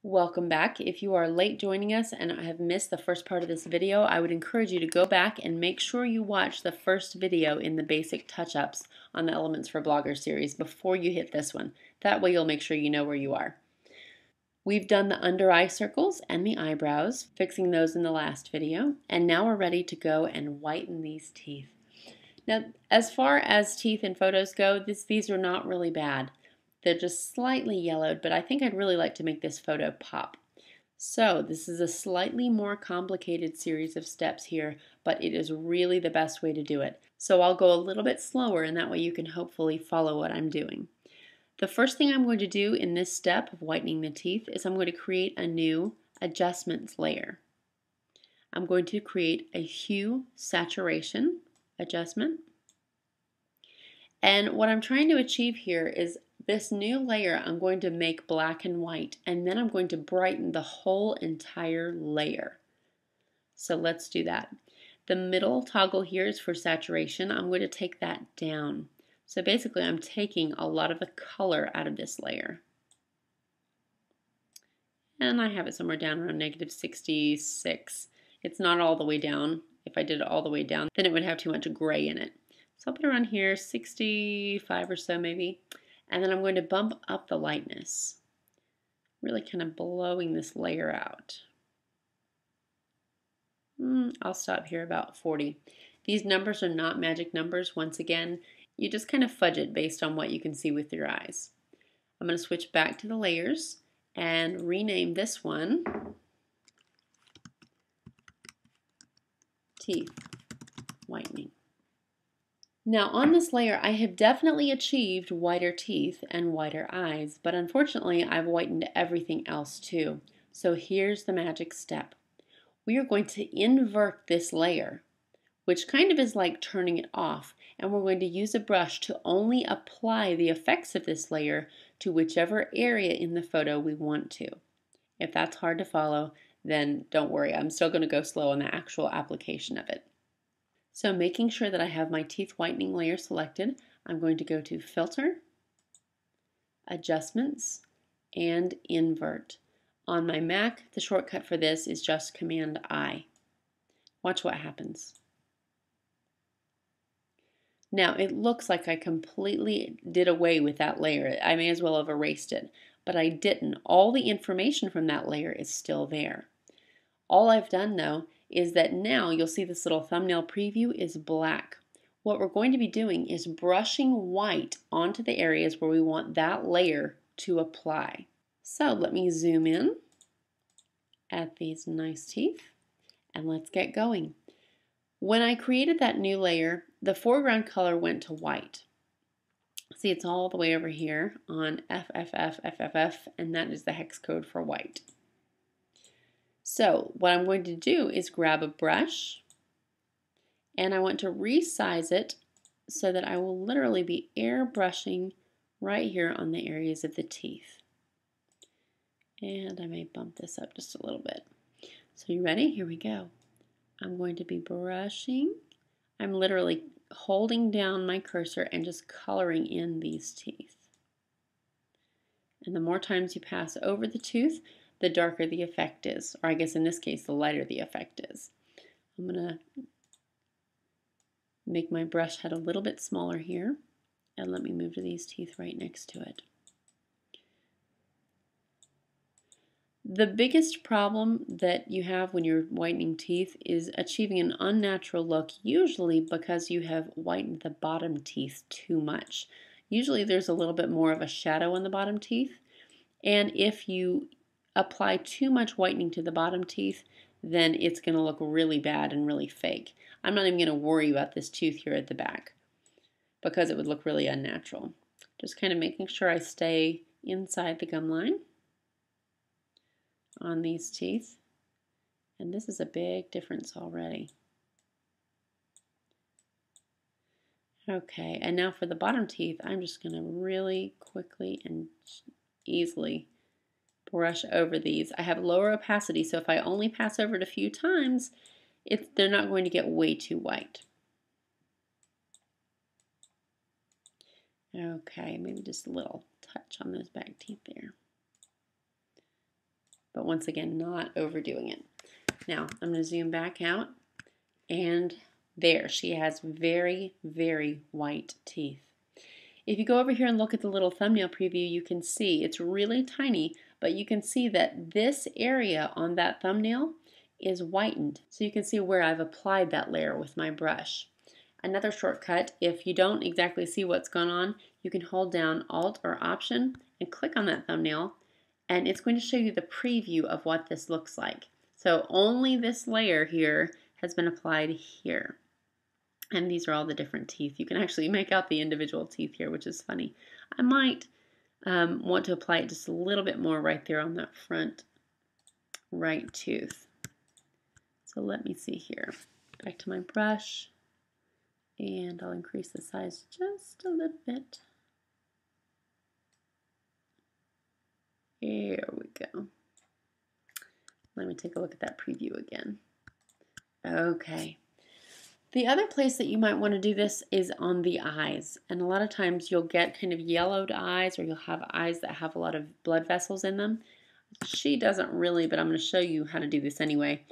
Welcome back. If you are late joining us and have missed the first part of this video, I would encourage you to go back and make sure you watch the first video in the basic touch-ups on the Elements for Bloggers series before you hit this one. That way you'll make sure you know where you are. We've done the under eye circles and the eyebrows, fixing those in the last video, and now we're ready to go and whiten these teeth. Now, as far as teeth in photos go, these are not really bad. They're just slightly yellowed, but I think I'd really like to make this photo pop. So this is a slightly more complicated series of steps here, but it is really the best way to do it. So I'll go a little bit slower, and that way you can hopefully follow what I'm doing. The first thing I'm going to do in this step of whitening the teeth is I'm going to create a new adjustments layer. I'm going to create a Hue Saturation Adjustment. And what I'm trying to achieve here is this new layer I'm going to make black and white, and then I'm going to brighten the whole entire layer. So let's do that. The middle toggle here is for saturation. I'm going to take that down. So basically I'm taking a lot of the color out of this layer. And I have it somewhere down around -66. It's not all the way down. If I did it all the way down, then it would have too much gray in it. So I'll put around here 65 or so maybe. And then I'm going to bump up the lightness, really kind of blowing this layer out. I'll stop here about 40. These numbers are not magic numbers. Once again, you just kind of fudge it based on what you can see with your eyes. I'm going to switch back to the layers and rename this one Teeth Whitening. Now on this layer I have definitely achieved whiter teeth and whiter eyes, but unfortunately I've whitened everything else too. So here's the magic step. We are going to invert this layer, which kind of is like turning it off, and we're going to use a brush to only apply the effects of this layer to whichever area in the photo we want to. If that's hard to follow, then don't worry, I'm still going to go slow on the actual application of it. So making sure that I have my teeth whitening layer selected, I'm going to go to Filter, Adjustments, and Invert. On my Mac, the shortcut for this is just Command-I. Watch what happens. Now it looks like I completely did away with that layer. I may as well have erased it, but I didn't. All the information from that layer is still there. All I've done though is that now you'll see this little thumbnail preview is black. What we're going to be doing is brushing white onto the areas where we want that layer to apply. So let me zoom in at these nice teeth and let's get going. When I created that new layer, the foreground color went to white. See, it's all the way over here on FFF, and that is the hex code for white. So what I'm going to do is grab a brush and I want to resize it so that I will literally be airbrushing right here on the areas of the teeth. And I may bump this up just a little bit. So you ready? Here we go. I'm going to be brushing. I'm literally holding down my cursor and just coloring in these teeth. And the more times you pass over the tooth, the darker the effect is, or I guess in this case, the lighter the effect is. I'm going to make my brush head a little bit smaller here, and let me move to these teeth right next to it. The biggest problem that you have when you're whitening teeth is achieving an unnatural look, usually because you have whitened the bottom teeth too much. Usually there's a little bit more of a shadow on the bottom teeth, and if you apply too much whitening to the bottom teeth, then it's going to look really bad and really fake. I'm not even going to worry about this tooth here at the back because it would look really unnatural. Just kind of making sure I stay inside the gum line on these teeth, and this is a big difference already. Okay, and now for the bottom teeth, I'm just going to really quickly and easily brush over these. I have lower opacity, so if I only pass over it a few times, they're not going to get way too white. Okay, maybe just a little touch on those back teeth there. but once again, not overdoing it. Now, I'm going to zoom back out, and there, she has very, very white teeth. If you go over here and look at the little thumbnail preview, you can see it's really tiny, but you can see that this area on that thumbnail is whitened. So you can see where I've applied that layer with my brush. Another shortcut, if you don't exactly see what's going on, you can hold down Alt or Option and click on that thumbnail, and it's going to show you the preview of what this looks like. So only this layer here has been applied here. And these are all the different teeth. You can actually make out the individual teeth here, which is funny. I might want to apply it just a little bit more right there on that front right tooth. So let me see here. Back to my brush, and I'll increase the size just a little bit. There we go. Let me take a look at that preview again. Okay. The other place that you might want to do this is on the eyes, and a lot of times you'll get kind of yellowed eyes, or you'll have eyes that have a lot of blood vessels in them. She doesn't really, but I'm going to show you how to do this anyway.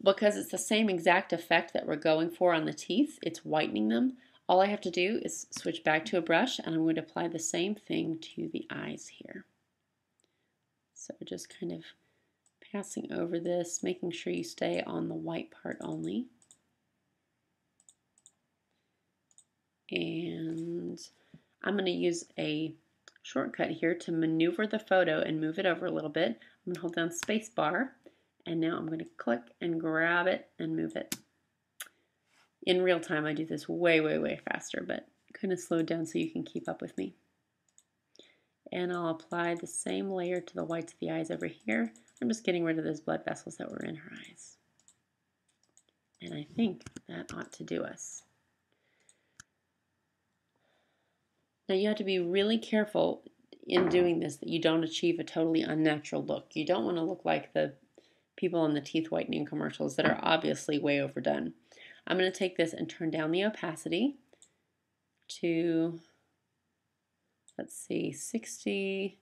Because it's the same exact effect that we're going for on the teeth, it's whitening them. All I have to do is switch back to a brush, and I'm going to apply the same thing to the eyes here. So just kind of passing over this, making sure you stay on the white part only. And I'm going to use a shortcut here to maneuver the photo and move it over a little bit. I'm going to hold down space bar, and now I'm going to click and grab it and move it. In real time I do this way, way, way faster, but kind of slow down so you can keep up with me. And I'll apply the same layer to the whites of the eyes over here. I'm just getting rid of those blood vessels that were in her eyes. And I think that ought to do us. Now you have to be really careful in doing this that you don't achieve a totally unnatural look. You don't want to look like the people on the teeth whitening commercials that are obviously way overdone. I'm going to take this and turn down the opacity to, let's see, 60.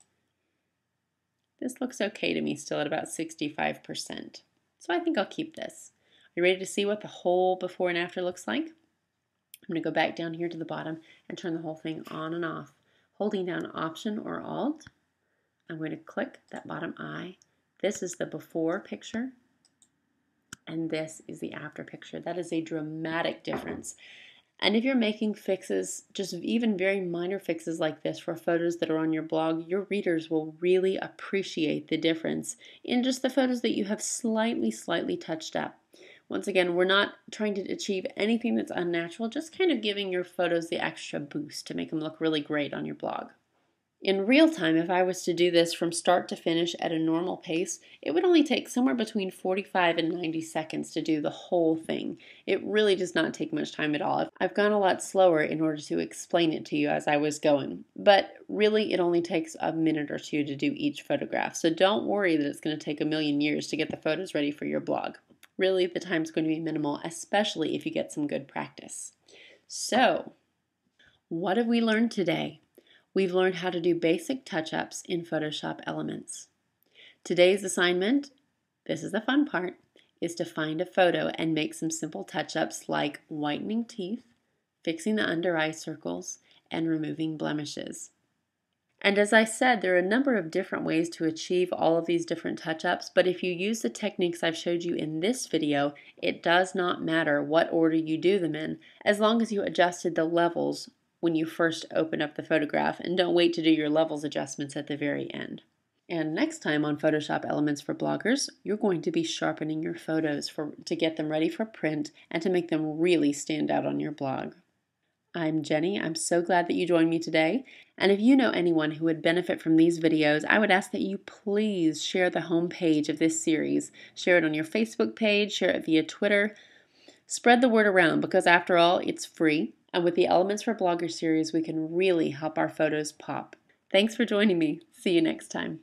This looks okay to me still at about 65%. So I think I'll keep this. Are you ready to see what the whole before and after looks like? I'm going to go back down here to the bottom and turn the whole thing on and off. Holding down Option or Alt, I'm going to click that bottom eye. This is the before picture, and this is the after picture. That is a dramatic difference. And if you're making fixes, just even very minor fixes like this for photos that are on your blog, your readers will really appreciate the difference in just the photos that you have slightly touched up. Once again, we're not trying to achieve anything that's unnatural, just kind of giving your photos the extra boost to make them look really great on your blog. In real time, if I was to do this from start to finish at a normal pace, it would only take somewhere between 45 and 90 seconds to do the whole thing. It really does not take much time at all. I've gone a lot slower in order to explain it to you as I was going, but really it only takes a minute or two to do each photograph. So don't worry that it's going to take a million years to get the photos ready for your blog. Really, the time's going to be minimal, especially if you get some good practice. So, what have we learned today? We've learned how to do basic touch-ups in Photoshop Elements. Today's assignment, this is the fun part, is to find a photo and make some simple touch-ups like whitening teeth, fixing the under eye circles, and removing blemishes. And as I said, there are a number of different ways to achieve all of these different touch-ups, but if you use the techniques I've showed you in this video, it does not matter what order you do them in, as long as you adjusted the levels when you first open up the photograph, and don't wait to do your levels adjustments at the very end. And next time on Photoshop Elements for Bloggers, you're going to be sharpening your photos to get them ready for print and to make them really stand out on your blog. I'm Jenny. I'm so glad that you joined me today. And if you know anyone who would benefit from these videos, I would ask that you please share the home page of this series. Share it on your Facebook page, share it via Twitter. Spread the word around because after all, it's free. And with the Elements for Bloggers series, we can really help our photos pop. Thanks for joining me. See you next time.